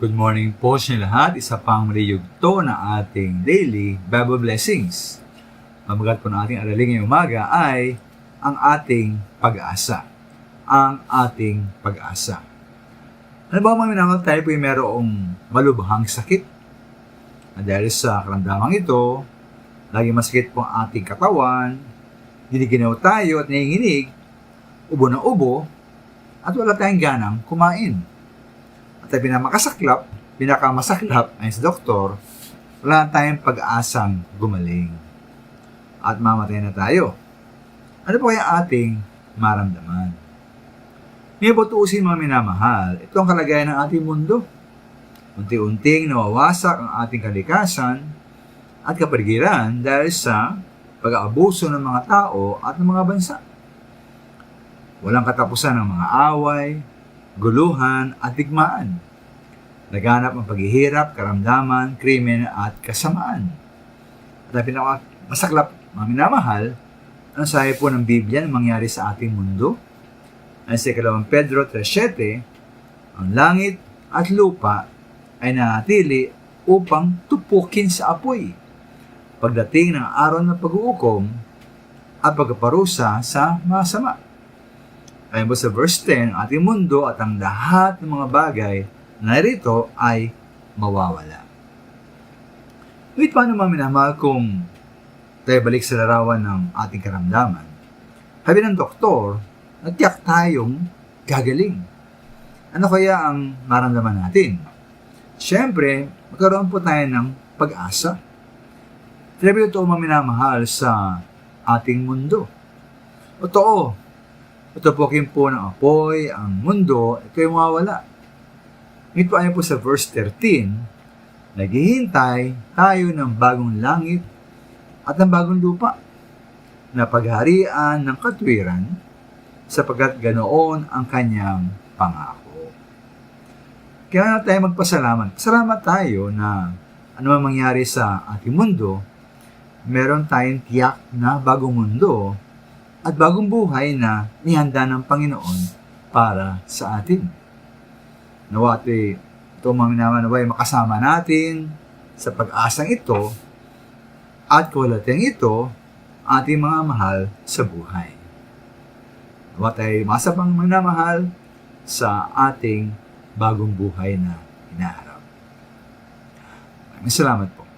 Good morning po sa inyo lahat. Isa pang reyugto na ating daily Bible Blessings. Pamagat po ng ating aralin ngayong umaga ay ang ating pag-asa. Ang ating pag-asa. Ano ba mga minamahal, tayo po ay merong malubhang sakit? Dahil sa karamdamang ito, lagi masakit po ang ating katawan, giniginaw tayo at nanginginig, ubo na ubo, at wala tayong ganang kumain. At ang pinakamasaklap ay sa doktor, wala tayong pag-asang gumaling. At mamatay na tayo. Ano po kaya ating maramdaman? Ngayon po tuusin mga minamahal, ito ang kalagayan ng ating mundo. Unti-unting nawawasak ang ating kalikasan at kapaligiran dahil sa pag-aabuso ng mga tao at ng mga bansa. Walang katapusan ng mga away, guluhan at digmaan. Laganap ang paghihirap, karamdaman, krimen at kasamaan. At ang pinakamasaklap, mga minamahal, ang sabi po ng Biblia na mangyari sa ating mundo. Ay sa 2 Pedro 3:7, ang langit at lupa ay nanatili upang tupukin sa apoy pagdating ng araw ng pag-uukom at pagpaparusa sa masama. Ayon po sa verse 10, ang ating mundo at ang lahat ng mga bagay na narito ay mawawala. Ngunit paano mga minamahal kung tayo balik sa larawan ng ating karamdaman? Sabi ng doktor, natiyak tayong gagaling. Ano kaya ang maramdaman natin? Siyempre, magkaroon po tayo ng pag-asa. Sinabi ito mga minamahal sa ating mundo. Totoo, tutupukin po ng apoy, ang mundo, ito ay mawawala. Ngunit po ayon po sa verse 13, naghihintay tayo ng bagong langit at ng bagong lupa na pagharian ng katwiran sapagkat ganoon ang kanyang pangako. Kaya na tayo magpasalamat. Salamat tayo na ano man mangyari sa ating mundo, meron tayong tiyak na bagong mundo at bagong buhay na nihanda ng Panginoon para sa atin. Nawati ito mga minamahal, makasama natin sa pag-asang ito at kawalatang ito ating mga mahal sa buhay. Nawati masapang minamahal sa ating bagong buhay na hinaharap. Maraming salamat po.